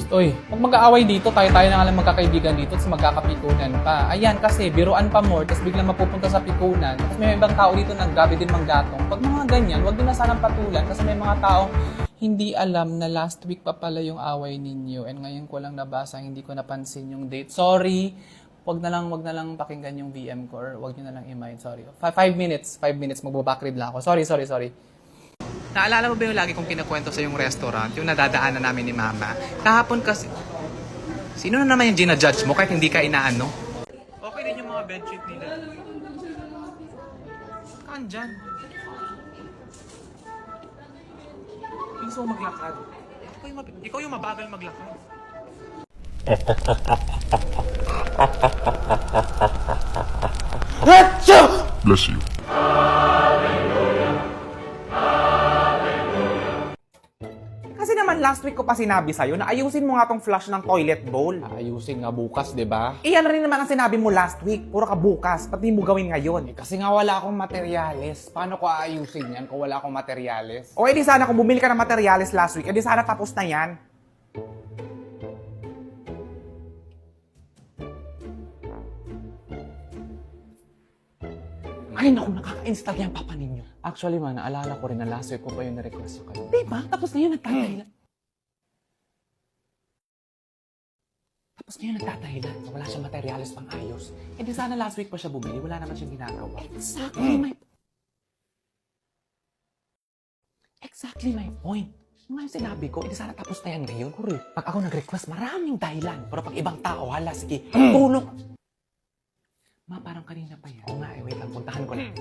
Uy, huwag mag-aaway dito, tayo-tayo na nga lang magkakaibigan dito, tapos magkakapikunan pa. Ayan, kasi biruan pa more, tapos biglang mapupunta sa pikunan. Tapos may ibang tao dito naggabi din manggatong. Pag mga ganyan, huwag din na sanang patulan kasi may mga taong hindi alam na last week pa pala yung away ninyo. And ngayon ko lang nabasa, hindi ko napansin yung date. Sorry, wag na lang pakinggan yung VM ko or wag nyo na lang i-mind, sorry. 5 minutes, magbabackread lang ako. Sorry. Naalala mo ba yung lagi kong kinakwento sa yung restaurant, yung nadadaanan namin ni Mama? Kahapon kasi... Sino na naman yung ginajudge mo kahit hindi ka inaano? Okay din yung mga bedsheet nila. Kaan dyan? Gusto mo maglakad? Ikaw yung mabagal maglakad. Bless you. Kasi naman last week ko pa sinabi sa'yo na ayusin mo nga tong flush ng toilet bowl. Ayusin nga bukas, di ba? Iyan rin naman ang sinabi mo last week. Puro ka bukas. Pati mo gawin ngayon. Kasi nga wala akong materyales. Paano ko aayusin yan kung wala akong materyales? O edi sana kung bumili ka ng materials last week, edi sana tapos na yan. Ay naku, nakaka-install yan papa ninyo. Actually man, naalala ko rin na last week ko pa yung na-request sa kanya. Diba? Tapos ngayon nagtatahilan. Wala siyang materials pang ayos. Eh di sana last week pa siya bumili, wala naman siyang ginagawa. Exactly my point. Yung nga yung sinabi ko, edi sana tapos na yan ngayon. Pag ako nag-request, maraming dahilan. Pero pag ibang tao, hala, sige, tulong. Ma, parang kanina pa yan. Oo nga, wait lang, puntahan ko lang.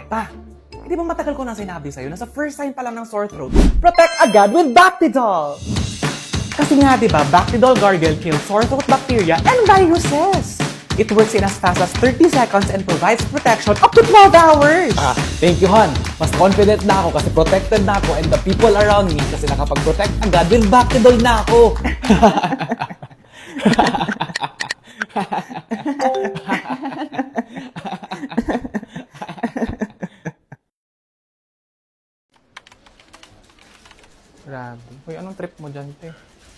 Pa, hindi ba matagal ko nang sinabi sa'yo na sa first sign pa lang ng sore throat, protect agad with Bactidol! Kasi nga, di ba, Bactidol Gargle kills sore throat bacteria and viruses. It works in as fast as 30 seconds and provides protection up to 12 hours. Thank you, hon. Mas confident na ako kasi protected na ako and the people around me kasi nakapag-protect agad with Bactidol na ako. Grabe. Hoy, anong trip mo dyan, te?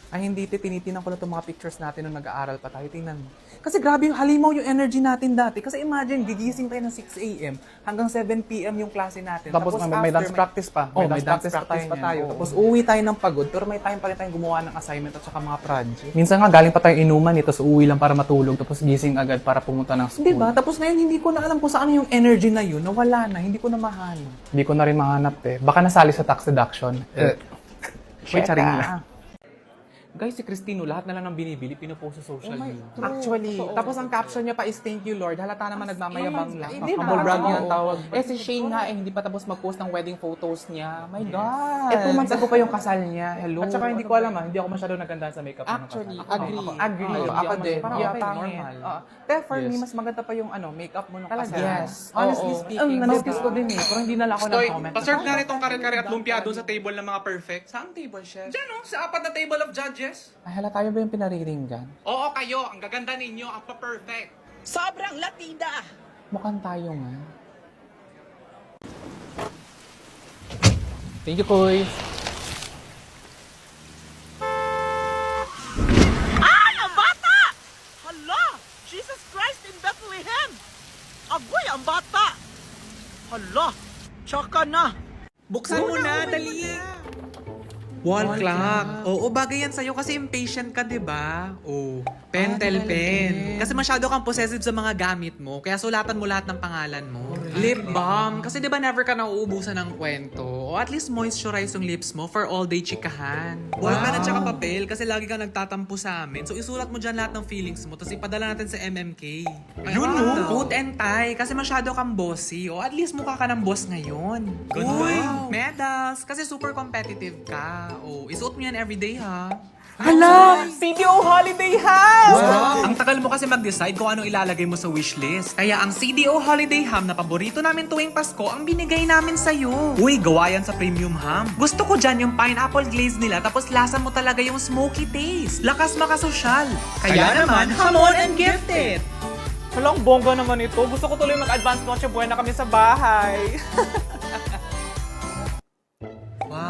Ay, hindi, te. Tinitinan ko lang itong mga pictures natin nung nag-aaral pa tayo. Tingnan mo. Kasi grabe yung halimaw yung energy natin dati. Kasi imagine, gigising tayo ng 6 a.m. hanggang 7 p.m. yung klase natin. Tapos may dance practice pa. Oh, may dance practice pa tayo. Oo. Tapos uwi tayo ng pagod, pero may time pa rin tayong gumawa ng assignment at saka mga project. Minsan nga, galing pa tayong inuman eh, tapos uuwi lang para matulog, tapos gising agad para pumunta ng school. Diba? Tapos ngayon, hindi ko na alam kung saan yung energy na yun. Nawala na. Hindi ko na mahanap. Hindi ko na rin mahanap eh. Baka nasali sa tax deduction. Wait, charing lang. Guys, si Cristino, lahat na lang ng binibili, pinupost sa social media. Actually, tapos ang caption niya pa is thank you Lord. Halata naman nagmamayabang lang. Hindi Humble na, brag oo. yung tawag. Eh, si Shane nga eh, hindi pa tapos mag-post ng wedding photos niya. My God! Eh, 2 months ago pa yung kasal niya. Hello. At saka hindi ko alam hindi ako masyado naganda sa makeup. Actually, agree. Agree. Ayun, Ako hindi din. Parang Yeah, okay, pangit. normal. Pero for Yes. me, mas maganda pa yung makeup mo nung Talaga? kasal. Yes. Honestly Oo. speaking. Nanotice ko din eh. Pero hindi na lang ako nag-comment. Paserve na rin itong kare-kare at lumpia doon sa table ng mga perfect. Saan table, chef? Diyan, no? Sa apat na table of judges. Ay, hala, tayo ba yung pinariringgan? Oo, kayo. Ang gaganda ninyo. Ang pa-perfect. Sobrang Latina! Mukhang tayo nga. Thank you, Koy. Ay, ang bata! Hala! Jesus Christ in Bethlehem! Agoy, ang bata! Hala! Tsaka na! Buksan mo na, dali. Wall clock. Oo, bagay yan sa'yo kasi impatient ka, di ba? Oo. Pentel pen. Kasi masyado kang possessive sa mga gamit mo, kaya sulatan mo lahat ng pangalan mo. Lip balm. Kasi di ba never ka nauubusan ng kwento. O at least moisturize yung lips mo for all day chikahan. Ball pen at saka papel kasi lagi ka nagtatampo sa amin. So isulat mo dyan lahat ng feelings mo, tapos ipadala natin sa MMK. Ayun, no? Coat and tie. Kasi masyado kang bossy. O at least mukha ka ng boss ngayon. Uy, medals. Kasi super competitive ka. O, isuot mo yan everyday, ha? Hala! CDO Holiday House! Ang tagal mo kasi mag-decide kung anong ilalagay mo sa wishlist. Kaya ang CDO Holiday Ham na paborito namin tuwing Pasko ang binigay namin sa'yo. Uy, gawa yan sa premium ham. Gusto ko dyan yung pineapple glaze nila tapos lasa mo talaga yung smoky taste. Lakas makasosyal. Kaya naman, hamon and gifted. Walang bongga naman ito. Gusto ko tuloy mag-advance noche buena kami sa bahay.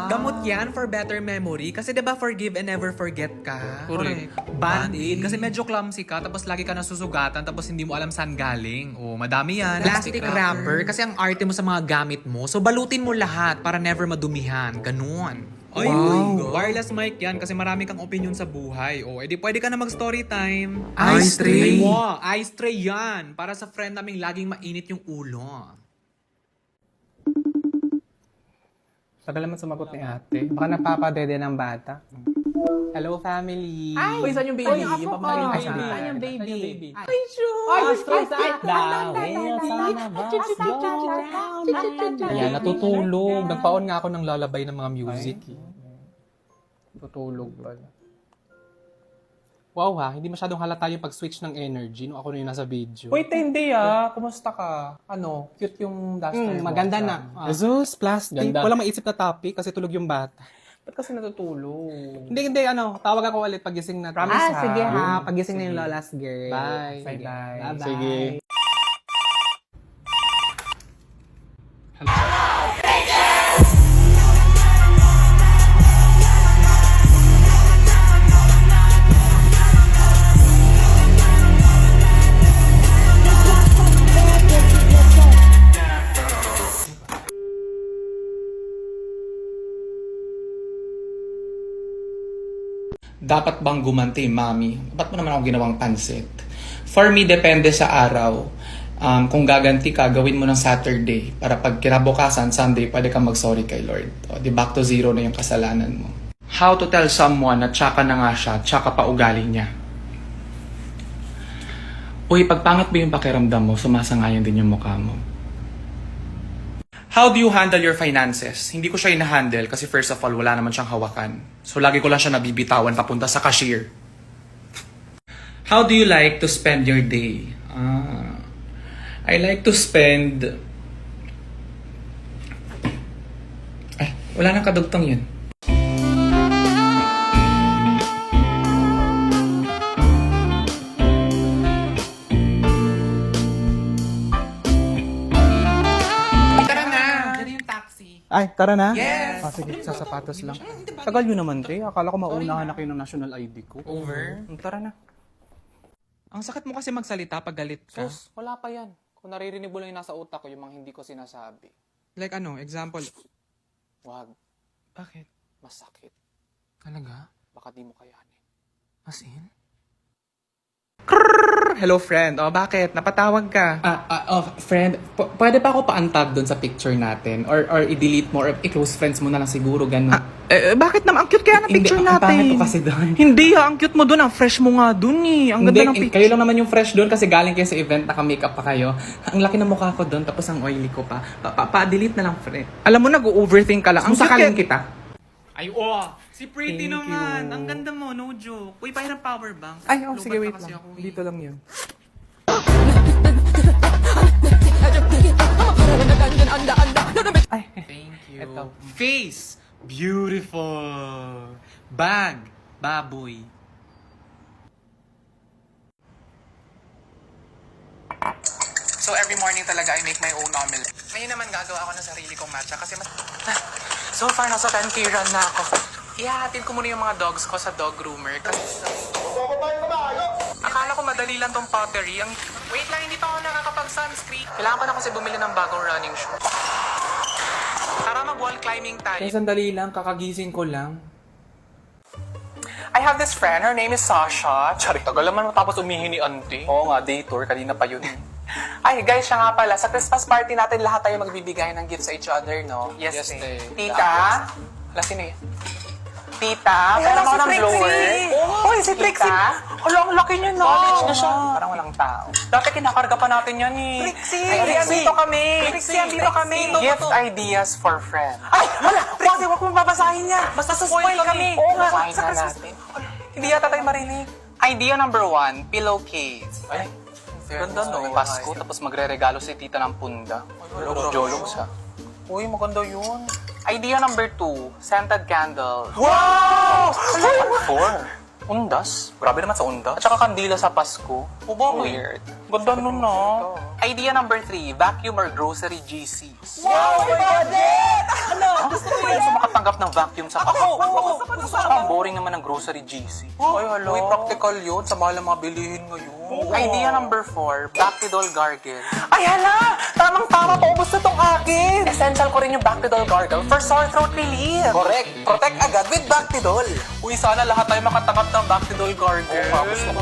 Gamot yan for better memory. Kasi diba forgive and never forget ka? Correct. Band-aid. Kasi medyo clumsy ka, tapos lagi ka nasusugatan, tapos hindi mo alam saan galing. Oh, madami yan. Plastic wrapper. Kasi ang arte mo sa mga gamit mo. So, balutin mo lahat para never madumihan. Ganun. Ay, wireless mic yan kasi marami kang opinion sa buhay. O, edi pwede ka na mag-story time. Ice tray. Wow, ice tray yan. Para sa friend naming laging mainit yung ulo. Tagal naman sumagot ni ate. Baka napapadede ng bata. Hello, family. Ay! Uy, saan yung baby? Ay, yung ako pamangkin pa. ko Saan saan? yung baby? Saan yung baby? Ay, straight up daw. Ayan, natutulog. Nagpaon nga ako ng lalabay ng mga music. Tutulog pala. Wow ha, hindi masyadong halata yung pag-switch ng energy nung ako na yung nasa video. Wait, hindi Kumusta ka? Ano, cute yung duster mo. maganda na. Jesus, plastic. Ganda. Walang maisip na topic kasi tulog yung bata. Ba't kasi natutulog? Hindi, tawag ako ulit pagising na. Promise ha. Sige ha, pagising na yung Lola's girl. Bye. Bye-bye. Bye-bye. Sige. Dapat bang gumanti, mami? Ba't mo naman ako ginawang pansit? For me, depende sa araw. Kung gaganti ka, gawin mo ng Saturday para pag kinabukasan, Sunday, pwede kang mag-sorry kay Lord. O, di back to zero na yung kasalanan mo. How to tell someone na tsaka na nga siya, tsaka pa ugali niya? Uy, pag pangit ba yung pakiramdam mo, sumasangayon din yung mukha mo. How do you handle your finances? Hindi ko siya ina-handle kasi first of all, wala naman siyang hawakan. So lagi ko lang siya nabibitawan papunta sa cashier. How do you like to spend your day? I like to spend... Ay, wala nang kadugtong yun. Ay, tara na. Yes! Sige, sa sapatos lang. Tagal yun naman, te. Akala ko maunahan na kayo ng national ID ko. Over? Tara na. Ang sakit mo kasi magsalita pag galit ka. Sus, wala pa yan. Kung naririnig mo lang yung nasa utak ko, yung mga hindi ko sinasabi. Like ano, example. Wag, Bakit? masakit. Talaga? Baka di mo kayanin. As in? Hello, friend. O, bakit? Napatawag ka. Friend, pwede pa ako pa-untag doon sa picture natin? Or i-delete mo, or i-close friends mo na lang siguro, ganun. Bakit naman? Ang cute kaya ng picture Hindi, ang natin. pangit ko kasi doon. Hindi ang cute mo doon. Ang fresh mo nga doon eh. Ang ganda ng Hindi, picture. kayo lang naman yung fresh doon kasi galing kayo sa event, naka-makeup pa kayo. Ang laki ng mukha ko doon, tapos ang oily ko pa. Pa-delete na lang, friend. Alam mo, nag-overthink ka lang. Kung Ang cute sakalin kaya- kita. Ay, si Pretty naman. Ang ganda mo, no joke. Uy, pahiram power bank. Ay, oh, Lobat sige, pa wait kasi lang. ako, eh. Dito lang yun. Ay, Thank you. Ito. Face. Beautiful. Bag. Baboy. So every morning talaga I make my own omelette. Ngayon naman gagawa ako ng sarili kong matcha kasi so far nasa 10K run na ako. Ihahatid ko muna yung mga dogs ko sa dog groomer kasi akala ko madali lang tong pottery. Wait lang, hindi pa ako nakakapag-sunscreen. Kailangan pa na kasi bumili ng bagong running shoes. Tara mag-wall climbing tayo. kaya sandali lang, kakagising ko lang. I have this friend, her name is Sasha. Charik, tagal naman matapos umihi ni auntie. Oo nga, day tour, kanina pa yun. Ay, guys, siya nga pala. Sa Christmas party natin, lahat tayo magbibigay ng gifts sa each other, no? Yes, te. Tita? Wala, sino yun? Tita? Kaya naman ng blower. Uy, si Trixie. Hala, ang laki niya na. College na siya. Parang walang tao. Dati kinakarga pa natin yan eh. Trixie! Ay, Trixie, andito kami. Trixie, andito kami. Gift ideas for friends. Ay, wala! Kasi huwag mong babasahin yan. Basta spoil kami. Oo nga. Sa Christmas. Hindi yata tayo marinig. Idea number 1, pillowcase. Ay, ganda no. Pasko, tapos magre-regalo si tita ng punda. Jolog siya. Uy, maganda yun. Idea number 2, scented candle. Wow! 4. Undas? Grabe naman sa undas. At saka kandila sa Pasko. Weird. Ganda nun na. Idea number 3, vacuum or grocery GCs. Wow, my God! Ano? Gusto ko yan. Gusto makatanggap ng vacuum sa Pasko. Ang boring naman ng grocery GC. Ay, hello. Uy, practical yun. Sa mahal ng mga bilihin ngayon. Idea number 4, Bactidol Gargle. Ay, hala! Tamang-tama, paubos na tong akin! Essential ko rin yung Bactidol Gargle for sore throat relief. Correct! Protect agad with Bactidol! Uy, sana lahat tayo makatanggap ng Bactidol Gargle. Oo, gusto ko